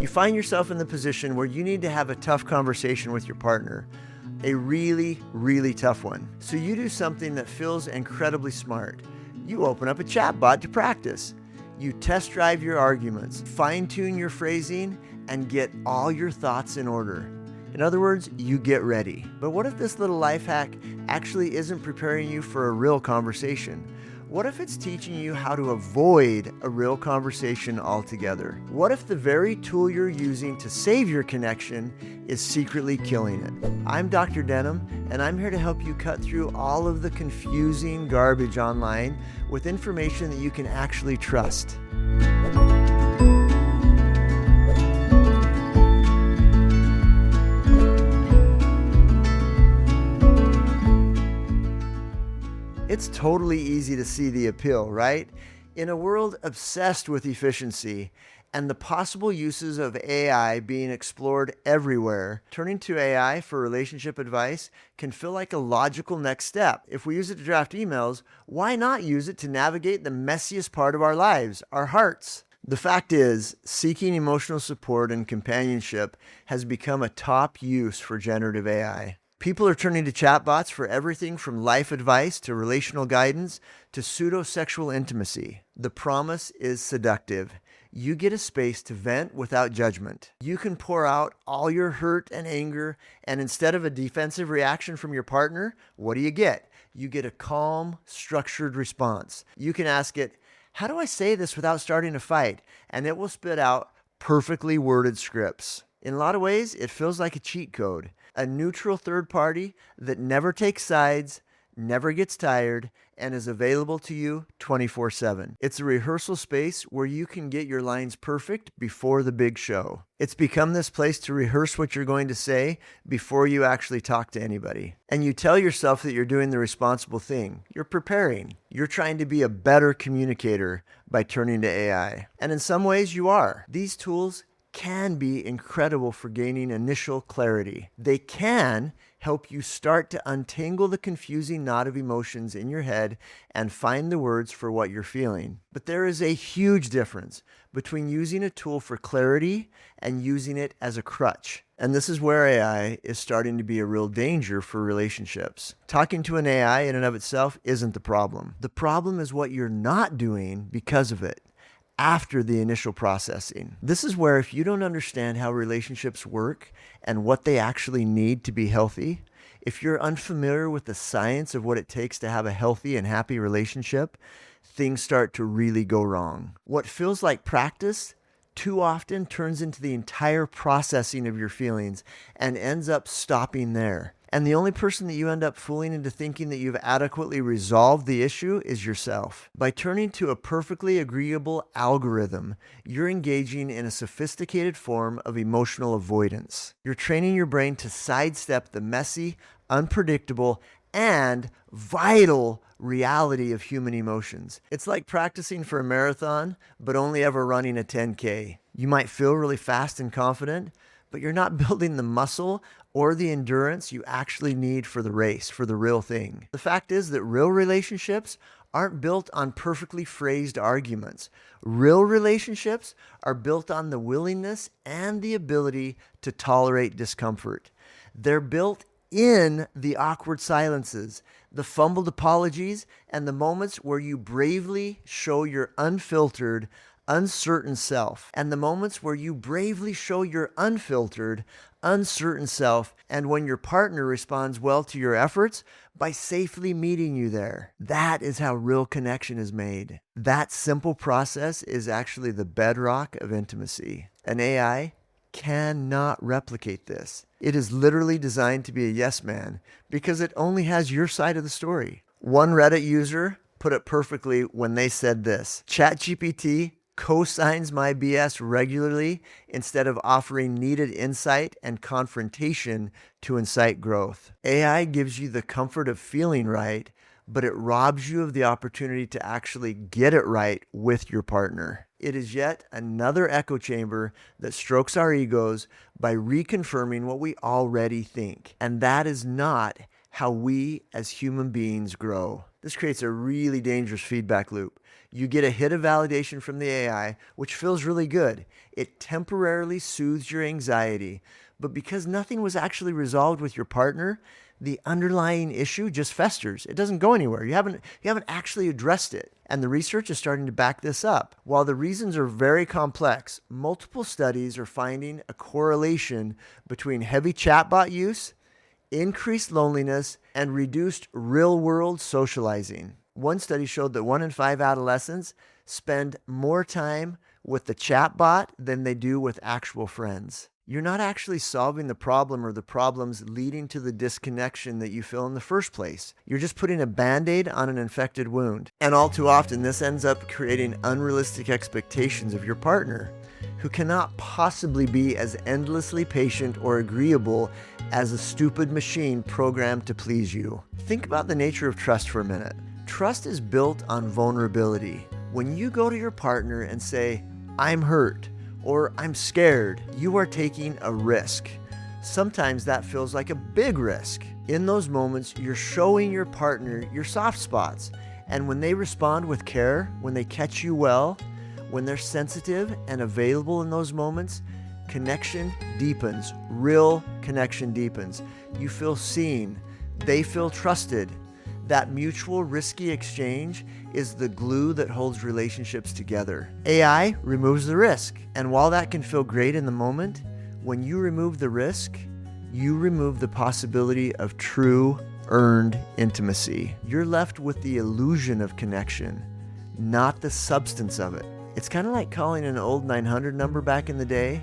You find yourself in the position where you need to have a tough conversation with your partner, a really, really tough one. So you do something that feels incredibly smart. You open up a chatbot to practice. You test drive your arguments, fine-tune your phrasing, and get all your thoughts in order. In other words, you get ready. But what if this little life hack actually isn't preparing you for a real conversation? What if it's teaching you how to avoid a real conversation altogether? What if the very tool you're using to save your connection is secretly killing it? I'm Dr. Denham, and I'm here to help you cut through all of the confusing garbage online with information that you can actually trust. It's totally easy to see the appeal, right? In a world obsessed with efficiency and the possible uses of AI being explored everywhere, turning to AI for relationship advice can feel like a logical next step. If we use it to draft emails, why not use it to navigate the messiest part of our lives, our hearts? The fact is, seeking emotional support and companionship has become a top use for generative AI. People are turning to chatbots for everything from life advice to relational guidance to pseudo-sexual intimacy. The promise is seductive. You get a space to vent without judgment. You can pour out all your hurt and anger, and instead of a defensive reaction from your partner, what do you get? You get a calm, structured response. You can ask it, "How do I say this without starting a fight?" And it will spit out perfectly worded scripts. In a lot of ways, it feels like a cheat code. A neutral third party that never takes sides, never gets tired, and is available to you 24/7. It's a rehearsal space where you can get your lines perfect before the big show. It's become this place to rehearse what you're going to say before you actually talk to anybody. And you tell yourself that you're doing the responsible thing. You're preparing. You're trying to be a better communicator by turning to AI. And in some ways, you are. These tools can be incredible for gaining initial clarity. They can help you start to untangle the confusing knot of emotions in your head and find the words for what you're feeling. But there is a huge difference between using a tool for clarity and using it as a crutch. And this is where AI is starting to be a real danger for relationships. Talking to an AI in and of itself isn't the problem. The problem is what you're not doing because of it after the initial processing. This is where if you don't understand how relationships work and what they actually need to be healthy, if you're unfamiliar with the science of what it takes to have a healthy and happy relationship, things start to really go wrong. What feels like practice too often turns into the entire processing of your feelings and ends up stopping there. And the only person that you end up fooling into thinking that you've adequately resolved the issue is yourself. By turning to a perfectly agreeable algorithm, you're engaging in a sophisticated form of emotional avoidance. You're training your brain to sidestep the messy, unpredictable, and vital reality of human emotions. It's like practicing for a marathon, but only ever running a 10K. You might feel really fast and confident, but you're not building the muscle or the endurance you actually need for the race, for the real thing. The fact is that real relationships aren't built on perfectly phrased arguments. Real relationships are built on the willingness and the ability to tolerate discomfort. They're built in the awkward silences, the fumbled apologies, and the moments where you bravely show your unfiltered, uncertain self, and the moments where you bravely show your unfiltered, uncertain self, and when your partner responds well to your efforts by safely meeting you there. That is how real connection is made. That simple process is actually the bedrock of intimacy. An AI cannot replicate this. It is literally designed to be a yes man because it only has your side of the story. One Reddit user put it perfectly when they said this: ChatGPT co-signs my BS regularly instead of offering needed insight and confrontation to incite growth. AI gives you the comfort of feeling right, but it robs you of the opportunity to actually get it right with your partner. It is yet another echo chamber that strokes our egos by reconfirming what we already think. And that is not how we as human beings grow. This creates a really dangerous feedback loop. You get a hit of validation from the AI, which feels really good. It temporarily soothes your anxiety, but because nothing was actually resolved with your partner, the underlying issue just festers. It doesn't go anywhere. You haven't actually addressed it. And the research is starting to back this up. While the reasons are very complex, multiple studies are finding a correlation between heavy chatbot use, increased loneliness, and reduced real-world socializing. One study showed that 1 in 5 adolescents spend more time with the chatbot than they do with actual friends. You're not actually solving the problem or the problems leading to the disconnection that you feel in the first place. You're just putting a Band-Aid on an infected wound. And all too often, this ends up creating unrealistic expectations of your partner, who cannot possibly be as endlessly patient or agreeable as a stupid machine programmed to please you. Think about the nature of trust for a minute. Trust is built on vulnerability. When you go to your partner and say, "I'm hurt," or "I'm scared," you are taking a risk. Sometimes that feels like a big risk. In those moments, you're showing your partner your soft spots. And when they respond with care, when they catch you well, when they're sensitive and available in those moments, connection deepens. Real connection deepens. You feel seen. They feel trusted. That mutual risky exchange is the glue that holds relationships together. AI removes the risk. And while that can feel great in the moment, when you remove the risk, you remove the possibility of true, earned intimacy. You're left with the illusion of connection, not the substance of it. It's kind of like calling an old 900 number back in the day,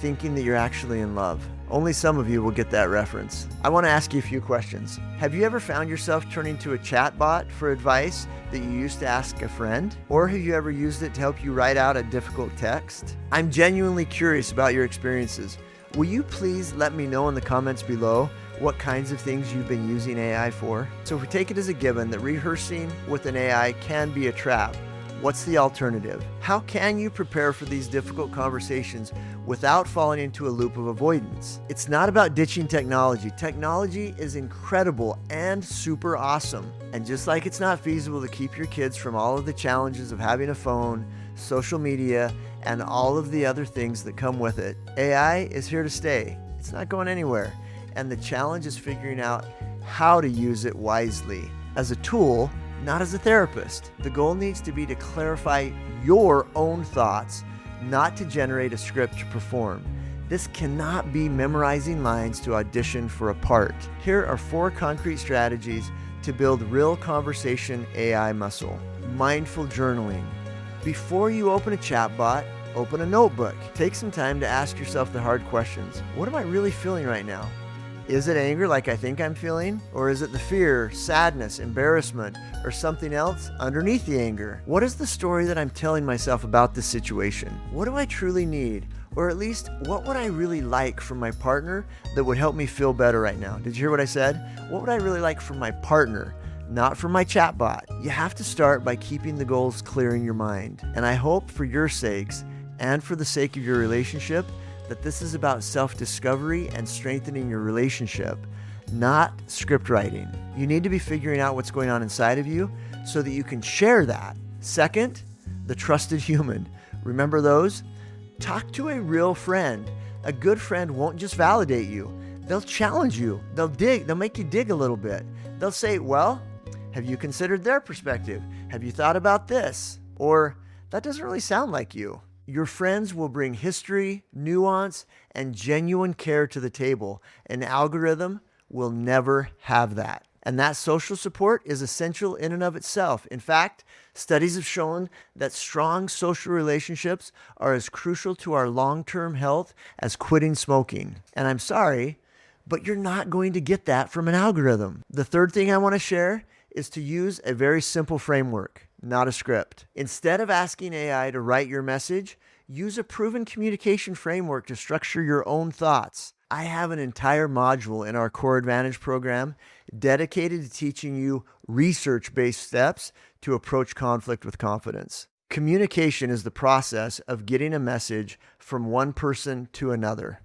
thinking that you're actually in love. Only some of you will get that reference. I want to ask you a few questions. Have you ever found yourself turning to a chatbot for advice that you used to ask a friend? Or have you ever used it to help you write out a difficult text? I'm genuinely curious about your experiences. Will you please let me know in the comments below what kinds of things you've been using AI for? So if we take it as a given that rehearsing with an AI can be a trap, what's the alternative? How can you prepare for these difficult conversations without falling into a loop of avoidance? It's not about ditching technology. Technology is incredible and super awesome. And just like it's not feasible to keep your kids from all of the challenges of having a phone, social media, and all of the other things that come with it, AI is here to stay. It's not going anywhere. And the challenge is figuring out how to use it wisely as a tool, not as a therapist. The goal needs to be to clarify your own thoughts, not to generate a script to perform. This cannot be memorizing lines to audition for a part. Here are 4 concrete strategies to build real conversation AI muscle. Mindful journaling. Before you open a chatbot, open a notebook. Take some time to ask yourself the hard questions. What am I really feeling right now? Is it anger like I think I'm feeling? Or is it the fear, sadness, embarrassment, or something else underneath the anger? What is the story that I'm telling myself about this situation? What do I truly need? Or at least, what would I really like from my partner that would help me feel better right now? Did you hear what I said? What would I really like from my partner? Not from my chatbot. You have to start by keeping the goals clear in your mind. And I hope for your sakes and for the sake of your relationship that this is about self-discovery and strengthening your relationship, not script writing. You need to be figuring out what's going on inside of you so that you can share that. Second, the trusted human. Remember those? Talk to a real friend. A good friend won't just validate you. They'll challenge you. They'll make you dig a little bit. They'll say, well, have you considered their perspective? Have you thought about this? Or, that doesn't really sound like you. Your friends will bring history, nuance, and genuine care to the table. An algorithm will never have that. And that social support is essential in and of itself. In fact, studies have shown that strong social relationships are as crucial to our long-term health as quitting smoking. And I'm sorry, but you're not going to get that from an algorithm. The third thing I want to share is to use a very simple framework, not a script. Instead of asking AI to write your message, use a proven communication framework to structure your own thoughts. I have an entire module in our Core Advantage program dedicated to teaching you research-based steps to approach conflict with confidence. Communication is the process of getting a message from one person to another.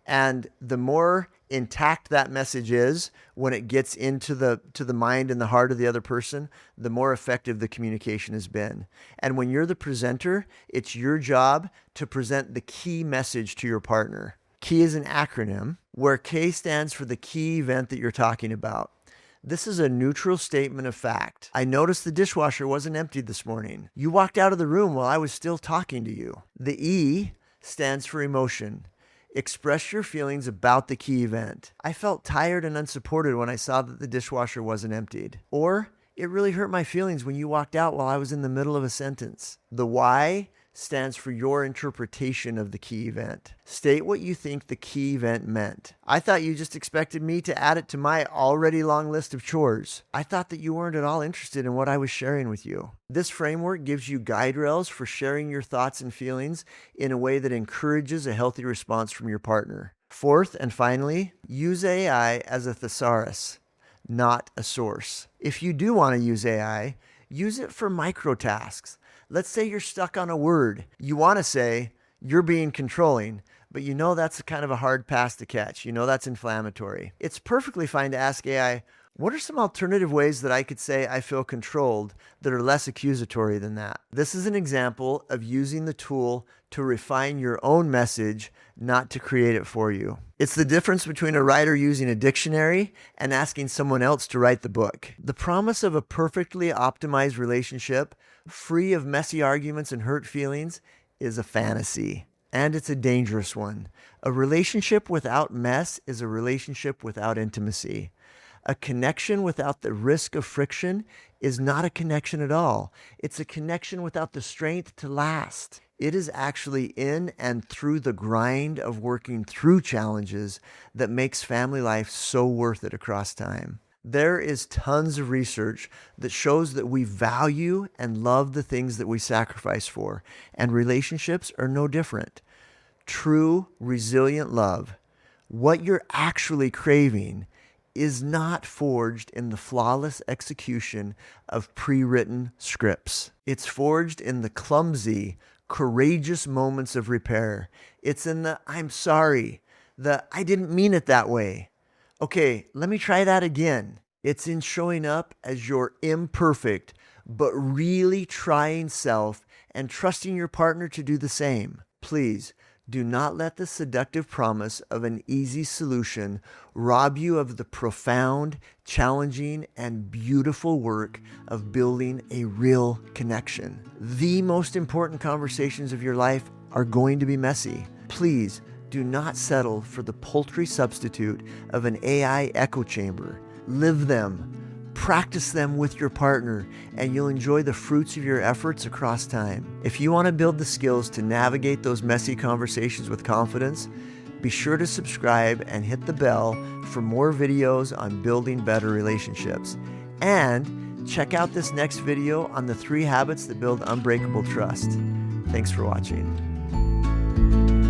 And the more intact that message is when it gets into the mind and the heart of the other person, the more effective the communication has been. And when you're the presenter, it's your job to present the key message to your partner. Key is an acronym where K stands for the key event that you're talking about. This is a neutral statement of fact. I noticed the dishwasher wasn't emptied this morning. You walked out of the room while I was still talking to you. The E stands for emotion. Express your feelings about the key event. I felt tired and unsupported when I saw that the dishwasher wasn't emptied. Or, it really hurt my feelings when you walked out while I was in the middle of a sentence. The Y stands for your interpretation of the key event. State what you think the key event meant. I thought you just expected me to add it to my already long list of chores. I thought that you weren't at all interested in what I was sharing with you. This framework gives you guide rails for sharing your thoughts and feelings in a way that encourages a healthy response from your partner. Fourth and finally, use AI as a thesaurus, not a source. If you do want to use AI, use it for micro tasks. Let's say you're stuck on a word. You want to say, you're being controlling, but you know that's kind of a hard pass to catch. You know that's inflammatory. It's perfectly fine to ask AI, what are some alternative ways that I could say I feel controlled that are less accusatory than that? This is an example of using the tool to refine your own message, not to create it for you. It's the difference between a writer using a dictionary and asking someone else to write the book. The promise of a perfectly optimized relationship, free of messy arguments and hurt feelings, is a fantasy. And it's a dangerous one. A relationship without mess is a relationship without intimacy. A connection without the risk of friction is not a connection at all. It's a connection without the strength to last. It is actually in and through the grind of working through challenges that makes family life so worth it across time. There is tons of research that shows that we value and love the things that we sacrifice for, and relationships are no different. True, resilient love, what you're actually craving, is not forged in the flawless execution of pre-written scripts. It's forged in the clumsy, courageous moments of repair. It's in the I'm sorry, the I didn't mean it that way. Okay, let me try that again. It's in showing up as your imperfect, but really trying self and trusting your partner to do the same. Please, do not let the seductive promise of an easy solution rob you of the profound, challenging, and beautiful work of building a real connection. The most important conversations of your life are going to be messy. Please do not settle for the paltry substitute of an AI echo chamber. Live them. Practice them with your partner, and you'll enjoy the fruits of your efforts across time. If you want to build the skills to navigate those messy conversations with confidence, be sure to subscribe and hit the bell for more videos on building better relationships. And check out this next video on the 3 habits that build unbreakable trust. Thanks for watching.